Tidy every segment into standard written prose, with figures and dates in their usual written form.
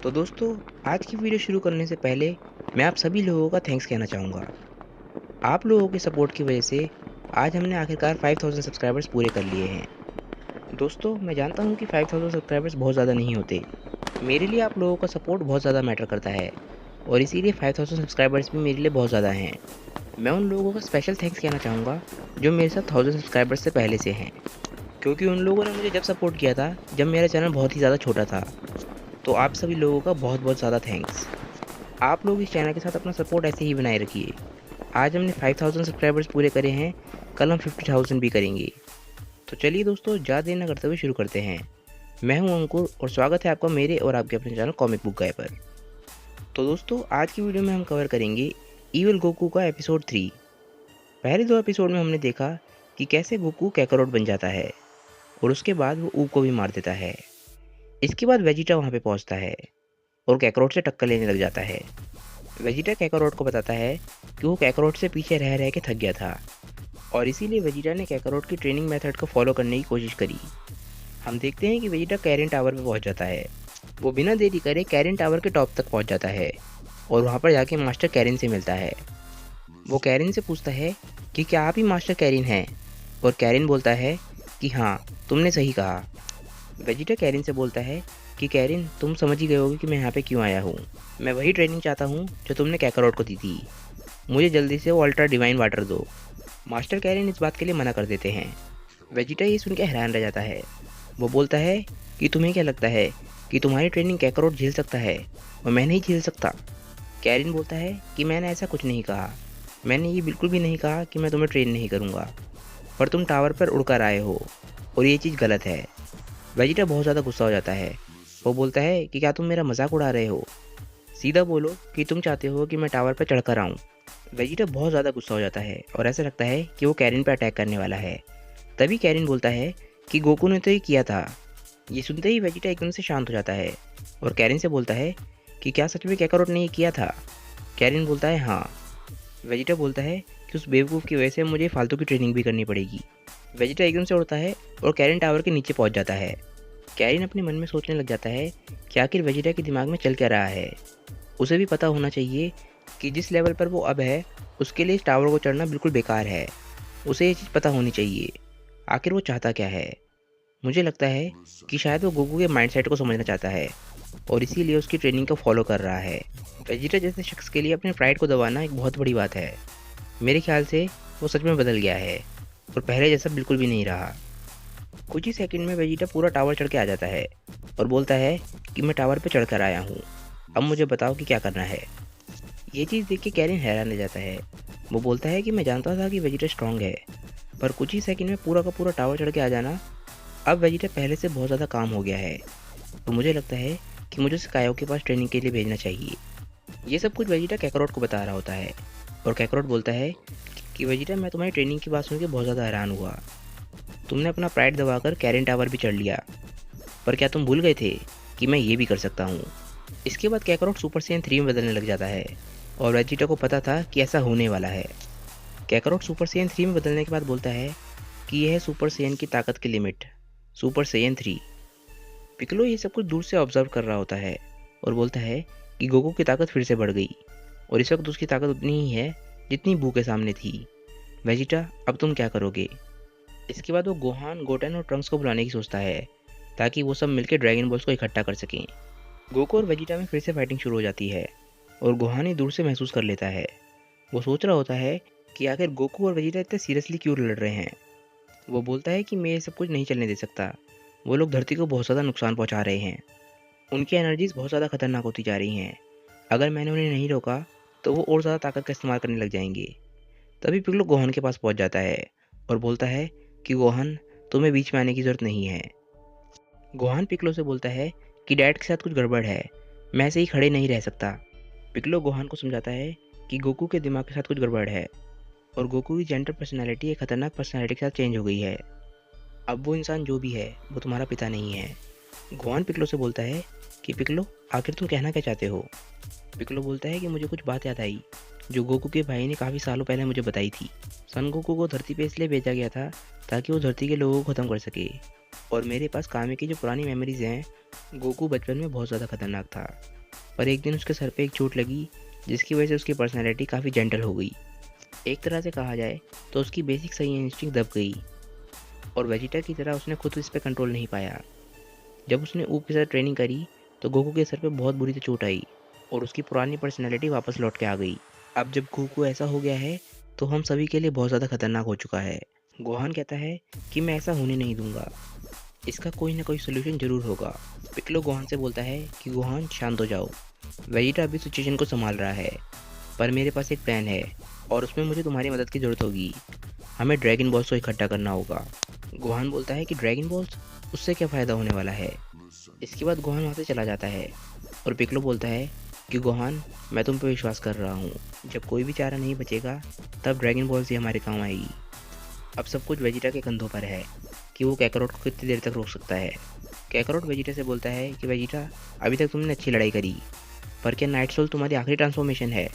तो दोस्तों, आज की वीडियो शुरू करने से पहले मैं आप सभी लोगों का थैंक्स कहना चाहूँगा। आप लोगों के सपोर्ट की वजह से आज हमने आखिरकार 5000 सब्सक्राइबर्स पूरे कर लिए हैं। दोस्तों, मैं जानता हूँ कि 5000 सब्सक्राइबर्स बहुत ज़्यादा नहीं होते। मेरे लिए आप लोगों का सपोर्ट बहुत ज़्यादा मैटर करता है और इसीलिए 5000 सब्सक्राइबर्स भी मेरे लिए बहुत ज़्यादा हैं। मैं उन लोगों का स्पेशल थैंक्स कहना चाहूँगा जो मेरे साथ 1000 सब्सक्राइबर्स से पहले से हैं, क्योंकि उन लोगों ने मुझे जब सपोर्ट किया था, जब मेरा चैनल बहुत ही ज़्यादा छोटा था। तो आप सभी लोगों का बहुत-बहुत ज़्यादा थैंक्स। आप लोग इस चैनल के साथ अपना सपोर्ट ऐसे ही बनाए रखिए। आज हमने 5000 सब्सक्राइबर्स पूरे करे हैं, कल हम 50,000 भी करेंगे। तो चलिए दोस्तों, ज़्यादा देर ना करते हुए शुरू करते हैं। मैं हूं अंकुर और स्वागत है आपका मेरे और आपके अपने चैनल कॉमिक बुक गाय पर। तो दोस्तों, आज की वीडियो में हम कवर करेंगे इविल गोकू का एपिसोड 3। पहले 2 एपिसोड में हमने देखा कि कैसे गोकू कैकारोट बन जाता है और उसके बाद वो ऊ को भी मार देता है। इसके बाद वेजिटा वहाँ पे पहुँचता है और कैकारोट से टक्कर लेने लग जाता है। वेजिटा कैकारोट को बताता है कि वो कैकारोट से पीछे रह रह के थक गया था और इसीलिए वेजिटा ने कैकारोट की ट्रेनिंग मेथड को फॉलो करने की कोशिश करी। हम देखते हैं कि वेजिटा कैरिन टावर पे पहुंच जाता है। वो बिना देरी करे कैरिन टावर के टॉप तक पहुंच जाता है और वहां पर जाके मास्टर कैरिन से मिलता है। वो कैरिन से पूछता है कि क्या आप ही मास्टर कैरिन हैं, और कैरिन बोलता है कि हाँ, तुमने सही कहा। वेजिटा कैरिन से बोलता है कि कैरिन, तुम समझ ही गए होगे कि मैं यहाँ पे क्यों आया हूँ। मैं वही ट्रेनिंग चाहता हूँ जो तुमने कैकारोट को दी थी। मुझे जल्दी से वो अल्ट्रा डिवाइन वाटर दो। मास्टर कैरिन इस बात के लिए मना कर देते हैं। वेजिटा ये सुन के हैरान रह जाता है। वो बोलता है कि तुम्हें क्या लगता है कि तुम्हारी ट्रेनिंग कैकारोट झेल सकता है और मैं नहीं झेल सकता। कैरिन बोलता है कि मैंने ऐसा कुछ नहीं कहा। मैंने ये बिल्कुल भी नहीं कहा कि मैं तुम्हें ट्रेन नहीं करूँगा, पर तुम टावर पर उड़कर आए हो और ये चीज़ गलत है। वेजिटा बहुत ज़्यादा गुस्सा हो जाता है। वो बोलता है कि क्या तुम मेरा मजाक उड़ा रहे हो? सीधा बोलो कि तुम चाहते हो कि मैं टावर पर चढ़कर आऊँ। वेजिटा बहुत ज़्यादा गुस्सा हो जाता है और ऐसा लगता है कि वो कैरिन पर अटैक करने वाला है। तभी कैरिन बोलता है कि गोकू ने तो ये किया था। ये सुनते ही वेजिटा एकदम से शांत हो जाता है और कैरिन से बोलता है कि क्या सच में कैकारोट ने ये किया था? कैरिन बोलता है हाँ। वेजिटा बोलता है कि उस बेवकूफ़ की वजह से मुझे फालतू की ट्रेनिंग भी करनी पड़ेगी। वेजिटा एकदम से उड़ता है और कैरिन टावर के नीचे पहुंच जाता है। कैरिन अपने मन में सोचने लग जाता है कि आखिर वेजिटा के दिमाग में चल क्या रहा है। उसे भी पता होना चाहिए कि जिस लेवल पर वो अब है, उसके लिए इस टावर को चढ़ना बिल्कुल बेकार है। उसे ये चीज़ पता होनी चाहिए। आखिर वो चाहता क्या है? मुझे लगता है कि शायद वो गोकू के माइंडसेट को समझना चाहता है और इसीलिए उसकी ट्रेनिंग को फॉलो कर रहा है। वेजिटा जैसे शख्स के लिए अपने प्राइड को दबाना एक बहुत बड़ी बात है। मेरे ख्याल से वो सच में बदल गया है और पहले जैसा बिल्कुल भी नहीं रहा। कुछ ही सेकंड में वेजिटा पूरा टावर चढ़ के आ जाता है और बोलता है कि मैं टावर पे चढ़कर आया हूँ। अब मुझे बताओ कि क्या करना है। ये चीज़ देख के कैरिन हैरान रह जाता है। वो बोलता है कि मैं जानता था कि वेजिटा स्ट्रांग है, पर कुछ ही सेकंड में पूरा का पूरा टावर चढ़ के आ जाना, अब वेजिटा पहले से बहुत ज़्यादा काम हो गया है। तो मुझे लगता है कि मुझे उसे कायो के पास ट्रेनिंग के लिए भेजना चाहिए। ये सब कुछ वेजिटा कैकारोट को बता रहा होता है और कैकारोट बोलता है कि वेजिटा, मैं तुम्हारी ट्रेनिंग की बात सुन के बहुत ज़्यादा हैरान हुआ। तुमने अपना प्राइड दबाकर कैरिन टावर भी चढ़ लिया, पर क्या तुम भूल गए थे कि मैं ये भी कर सकता हूँ? इसके बाद कैकारोट सुपर सैयन 3 में बदलने लग जाता है और वेजिटा को पता था कि ऐसा होने वाला है। कैकारोट सुपर सैयन 3 में बदलने के बाद बोलता है कि यह है सुपर सैयन की ताकत की लिमिट, सुपर सैयन 3। पिक्लो ये सब कुछ दूर से ऑब्जर्व कर रहा होता है और बोलता है कि गोकू की ताकत फिर से बढ़ गई और इस वक्त उसकी ताकत उतनी ही है जितनी बू के सामने थी। वेजिटा, अब तुम क्या करोगे? इसके बाद वो गोहान, गोटेन और ट्रंक्स को बुलाने की सोचता है ताकि वो सब मिलकर ड्रैगन बॉल्स को इकट्ठा कर सकें। गोकू और वेजिटा में फिर से फाइटिंग शुरू हो जाती है और गोहान ही दूर से महसूस कर लेता है। वो सोच रहा होता है कि आखिर गोकू और वेजिटा इतने सीरियसली क्यों लड़ रहे हैं। वो बोलता है कि मैं ये सब कुछ नहीं चलने दे सकता। वो लोग धरती को बहुत ज़्यादा नुकसान पहुंचा रहे हैं। उनकी एनर्जीज बहुत ज़्यादा खतरनाक होती जा रही हैं। अगर मैंने उन्हें नहीं रोका तो वो और ज़्यादा ताकत का इस्तेमाल करने लग जाएंगे। तभी पिगलो गोहान के पास पहुंच जाता है और बोलता है कि गोहान, तुम्हें बीच में आने की ज़रूरत नहीं है। गोहान पिगलो से बोलता है कि डैड के साथ कुछ गड़बड़ है, मैं ऐसे ही खड़े नहीं रह सकता। पिगलो गोहान को समझाता है कि गोकू के दिमाग के साथ कुछ गड़बड़ है और गोकू की जेंटल पर्सनैलिटी एक खतरनाक पर्सनैलिटी के साथ चेंज हो गई है। अब वो इंसान जो भी है वो तुम्हारा पिता नहीं है। गोहान पिगलो से बोलता है कि पिगलो, आखिर तुम कहना क्या चाहते हो? पिगलो बोलता है कि मुझे कुछ बात याद आई जो गोकू के भाई ने काफ़ी सालों पहले मुझे बताई थी। सन गोकू को धरती पे इसलिए भेजा गया था ताकि वो धरती के लोगों को ख़त्म कर सके, और मेरे पास कामे की जो पुरानी मेमोरीज़ हैं गोकू बचपन में बहुत ज़्यादा खतरनाक था, पर एक दिन उसके सर पे एक चोट लगी जिसकी वजह से उसकी पर्सनैलिटी काफ़ी जेंटल हो गई। एक तरह से कहा जाए तो उसकी बेसिक सही इंस्टिंक्ट दब गई और वेजिटा की तरह उसने खुद इस पे कंट्रोल नहीं पाया। जब उसने ऊप के साथ ट्रेनिंग करी तो गोकू के सर पे बहुत बुरी चोट आई और उसकी पुरानी पर्सनैलिटी वापस लौट के आ गई। अब जब गोकू ऐसा हो गया है तो हम सभी के लिए बहुत ज़्यादा खतरनाक हो चुका है। गोहान कहता है कि मैं ऐसा होने नहीं दूंगा, इसका कोई ना कोई सोल्यूशन जरूर होगा। पिक्लो गोहान से बोलता है कि गोहान शांत हो जाओ, वेजिटा अभी सिचुएशन को संभाल रहा है, पर मेरे पास एक प्लान है और उसमें मुझे तुम्हारी मदद की ज़रूरत होगी। हमें ड्रैगन बॉल्स को इकट्ठा करना होगा। गोहान बोलता है कि ड्रैगन बॉल्स, उससे क्या फ़ायदा होने वाला है। इसके बाद गोहान वहाँ से चला जाता है और पिक्लो बोलता है कि गोहान, मैं तुम पे विश्वास कर रहा हूँ, जब कोई भी चारा नहीं बचेगा तब ड्रैगन बॉल्स ही हमारे काम आएगी। अब सब कुछ वेजिटा के कंधों पर है कि वो कैकरोट को कितनी देर तक रोक सकता है। कैकरोट वेजिटा से बोलता है कि वेजिटा, अभी तक तुमने अच्छी लड़ाई करी, पर क्या नाइट सोल तुम्हारी आखिरी ट्रांसफॉर्मेशन है।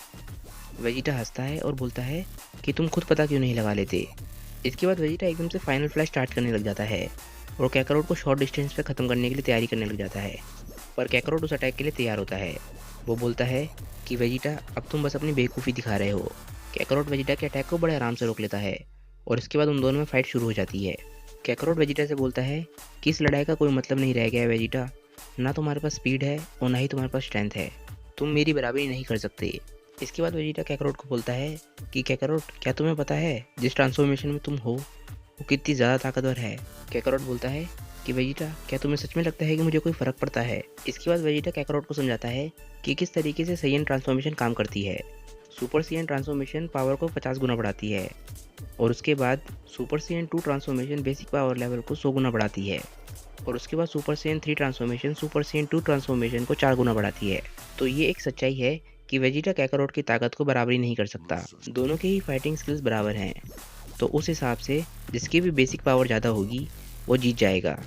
वेजिटा हंसता है और बोलता है कि तुम खुद पता क्यों नहीं लगा लेते। इसके बाद वेजिटा एकदम से फाइनल फ्लैश स्टार्ट करने लग जाता है और कैकरोट को शॉर्ट डिस्टेंस पे ख़त्म करने के लिए तैयारी करने लग जाता है, पर कैकरोट उस अटैक के लिए तैयार होता है। वो बोलता है कि वेजिटा, अब तुम बस अपनी बेवकूफ़ी दिखा रहे हो। कैकरोट वेजिटा के अटैक को बड़े आराम से रोक लेता है और इसके बाद उन दोनों में फाइट शुरू हो जाती है। कैकरोट वेजिटा से बोलता है कि इस लड़ाई का कोई मतलब नहीं रह गया है वेजिटा, ना तुम्हारे पास स्पीड है और ना ही तुम्हारे पास स्ट्रेंथ है, तुम मेरी बराबरी नहीं कर सकते। इसके बाद वेजिटा कैकरोट को बोलता है कि कैकरोट, क्या तुम्हें पता है जिस ट्रांसफॉर्मेशन में तुम हो वो कितनी ज़्यादा ताकतवर है। कैकरोट बोलता है कि वेजिटा, क्या तुम्हें सच में लगता है कि मुझे कोई फ़र्क पड़ता है। इसके बाद वेजिटा कैकरोट को समझाता है कि किस तरीके से साइयन ट्रांसफॉर्मेशन काम करती है। सुपर साइयन ट्रांसफॉर्मेशन पावर को 50 गुना बढ़ाती है और उसके बाद super Saiyan 2 transformation basic power level को 100 गुना बढ़ाती है और उसके बाद super Saiyan 3 transformation super Saiyan 2 transformation को 4 गुना बढ़ाती है। तो ये एक सच्चाई है कि वेजिटा कैकरोट की ताकत को बराबरी नहीं कर सकता। दोनों के ही फाइटिंग स्किल्स बराबर हैं, तो उस हिसाब से जिसकी भी बेसिक पावर ज़्यादा होगी वो जीत जाएगा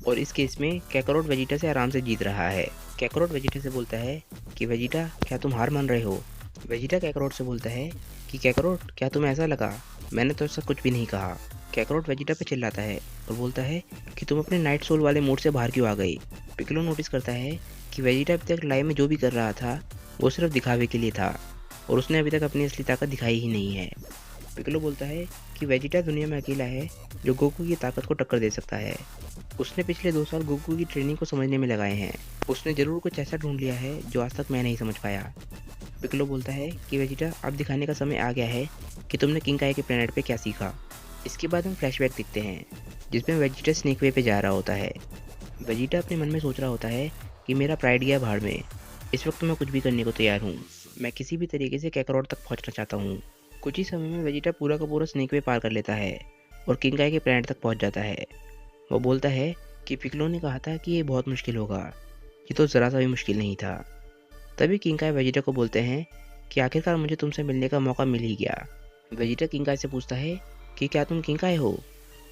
और इस केस में कैकरोट वेजिटा से आराम से जीत रहा है। कैकरोट वेजिटा से बोलता है कि वेजिटा, क्या तुम हार मान रहे हो। वेजिटा कैकरोट से बोलता है कि कैकरोट, क्या तुम्हें ऐसा लगा, मैंने तो ऐसा कुछ भी नहीं कहा। कैकरोट वेजिटा पे चिल्लाता है और बोलता है कि तुम अपने नाइट सोल वाले मोड से बाहर क्यों आ गई। पिक्लो नोटिस करता है कि वेजिटा अभी तक लाइव में जो भी कर रहा था वो सिर्फ दिखावे के लिए था और उसने अभी तक अपनी असली ताकत दिखाई ही नहीं है। पिक्लो बोलता है कि वेजिटा दुनिया में अकेला है जो गोकू की ताकत को टक्कर दे सकता है। उसने पिछले 2 साल गोकू की ट्रेनिंग को समझने में लगाए हैं। उसने ज़रूर कुछ ऐसा ढूंढ लिया है जो आज तक मैं नहीं समझ पाया। पिक्लो बोलता है कि वेजिटा, अब दिखाने का समय आ गया है कि तुमने किंकाई के प्लेनेट पे क्या सीखा। इसके बाद हम फ्लैशबैक दिखते हैं जिसमें वेजिटा स्नेक वे पे जा रहा होता है। वेजिटा अपने मन में सोच रहा होता है कि मेरा प्राइड गया भाड़ में, इस वक्त मैं कुछ भी करने को तैयार हूँ, मैं किसी भी तरीके से कैकरोट तक पहुँचना चाहता हूँ। कुछ ही समय में वेजिटा पूरा का पूरा स्नेक वे पार कर लेता है और किंकाई के प्लेनेट तक पहुँच जाता है। वो बोलता है कि पिक्लो ने कहा था कि ये बहुत मुश्किल होगा, ये तो ज़रा सा भी मुश्किल नहीं था। तभी किंकाई वेजिटा को बोलते हैं कि आखिरकार मुझे तुमसे मिलने का मौका मिल ही गया। वेजिटा किंकाई से पूछता है कि क्या तुम किंकाई हो।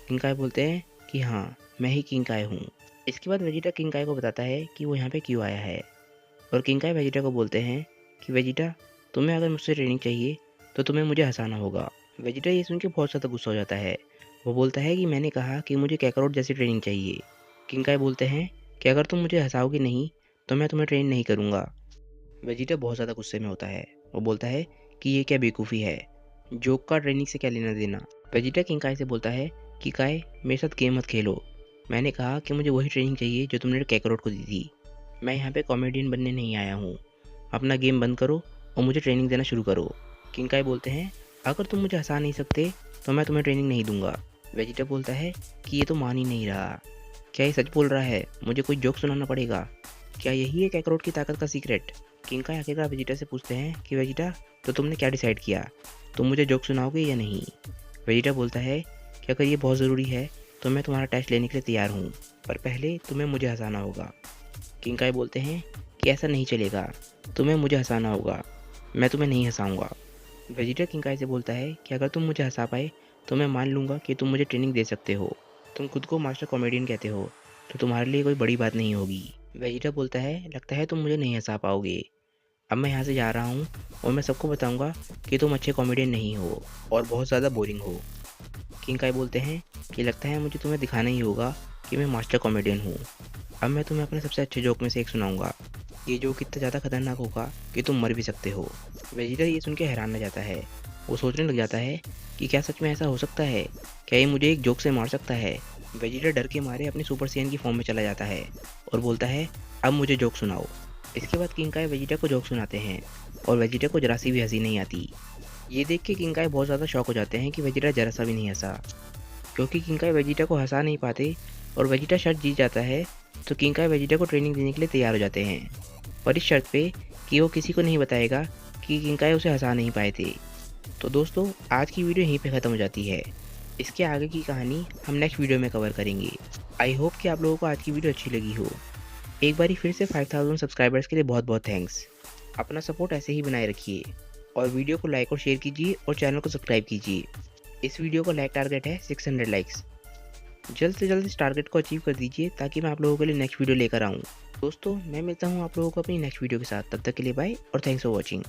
किंकाई बोलते हैं कि हाँ, मैं ही किंकाई हूँ। इसके बाद वेजिटा किंकाई को बताता है कि वो यहाँ पे क्यों आया है और किंकाई वेजिटा को बोलते हैं कि वेजिटा, तुम्हें अगर मुझसे ट्रेनिंग चाहिए तो तुम्हें मुझे हंसाना होगा। वेजिटा ये सुन के बहुत ज़्यादा गुस्सा हो जाता है। वो बोलता है कि मैंने कहा कि मुझे कैकरोट जैसी ट्रेनिंग चाहिए। किंकाई बोलते हैं कि अगर तुम मुझे हंसाओगे नहीं तो मैं तुम्हें ट्रेन नहीं करूँगा। वेजिटा बहुत ज़्यादा गुस्से में होता है। वो बोलता है कि ये क्या बेवकूफ़ी है, जोक का ट्रेनिंग से क्या लेना देना। वेजिटा किंकाई से बोलता है कि काय, मेरे साथ गेम मत खेलो, मैंने कहा कि मुझे वही ट्रेनिंग चाहिए जो तुमने कैकरोट को दी थी। मैं यहाँ पे कॉमेडियन बनने नहीं आया हूँ, अपना गेम बंद करो और मुझे ट्रेनिंग देना शुरू करो। किंकाई बोलते हैं अगर तुम मुझे हंसा नहीं सकते तो मैं तुम्हें ट्रेनिंग नहीं दूंगा। वेजिटा बोलता है कि ये तो मान ही नहीं रहा, क्या ये सच बोल रहा है, मुझे कोई जोक सुनाना पड़ेगा, क्या यही है कैकरोट की ताकत का सीक्रेट। किंकाई आखिरकार वेजिटा से पूछते हैं कि वेजिटा, तो तुमने क्या डिसाइड किया, तुम मुझे जोक सुनाओगे या नहीं। वेजिटा बोलता है कि अगर ये बहुत ज़रूरी है तो मैं तुम्हारा टेस्ट लेने के लिए तैयार हूँ, पर पहले तुम्हें मुझे हंसाना होगा। किंकाई बोलते हैं कि ऐसा नहीं चलेगा, तुम्हें मुझे हंसाना होगा, मैं तुम्हें नहीं हंसाऊंगा। वेजिटा किंकाई से बोलता है कि अगर तुम मुझे हंसा पाए तो मैं मान लूँगा कि तुम मुझे ट्रेनिंग दे सकते हो, तुम खुद को मास्टर कॉमेडियन कहते हो तो तुम्हारे लिए कोई बड़ी बात नहीं होगी। वेजिटा बोलता है लगता है तुम मुझे नहीं हंसा पाओगे, अब मैं यहाँ से जा रहा हूँ और मैं सबको बताऊँगा कि तुम अच्छे कॉमेडियन नहीं हो और बहुत ज़्यादा बोरिंग हो। किंकाई बोलते हैं कि लगता है मुझे तुम्हें दिखाना ही होगा कि मैं मास्टर कॉमेडियन हूँ। अब मैं तुम्हें अपने सबसे अच्छे जोक में से एक सुनाऊंगा। ये जोक इतना ज़्यादा खतरनाक होगा कि तुम मर भी सकते हो। वेजिटा ये सुन के हैरान रह जाता है। वो सोचने लग जाता है कि क्या सच में ऐसा हो सकता है? क्या ये मुझे एक जोक से मार सकता है? वेजिटा डर के मारे अपनी सुपर सैयन की फॉर्म में चला जाता है और बोलता है, अब मुझे जोक सुनाओ। इसके बाद किंग वेजिटा को जोक सुनाते हैं और वेजिटा को जरा सी भी हंसी नहीं आती। ये देख के किंग बहुत ज़्यादा शॉक हो जाते हैं कि वेजिटा जरा सा भी नहीं हंसा। क्योंकि किंग वेजिटा को हंसा नहीं पाते और वेजिटा शर्त जीत जाता है, तो किंग वेजिटा को ट्रेनिंग देने के लिए तैयार हो जाते हैं, और इस शर्त पे कि वो किसी को नहीं बताएगा कि किंग उसे हंसा नहीं पाए थे। तो दोस्तों, आज की वीडियो यहीं पे ख़त्म हो जाती है। इसके आगे की कहानी हम नेक्स्ट वीडियो में कवर करेंगे। आई होप कि आप लोगों को आज की वीडियो अच्छी लगी हो। एक बारी फिर से 5000 सब्सक्राइबर्स के लिए बहुत बहुत थैंक्स। अपना सपोर्ट ऐसे ही बनाए रखिए और वीडियो को लाइक और शेयर कीजिए और चैनल को सब्सक्राइब कीजिए। इस वीडियो का लाइक टारगेट है 600 लाइक्स। जल्द से जल्द इस टारगेट को अचीव कर दीजिए ताकि मैं आप लोगों के लिए नेक्स्ट वीडियो लेकर आऊँ। दोस्तों, मैं मिलता हूँ आप लोगों को अपनी नेक्स्ट वीडियो के साथ। तब तक के लिए बाय और थैंक्स फॉर वॉचिंग।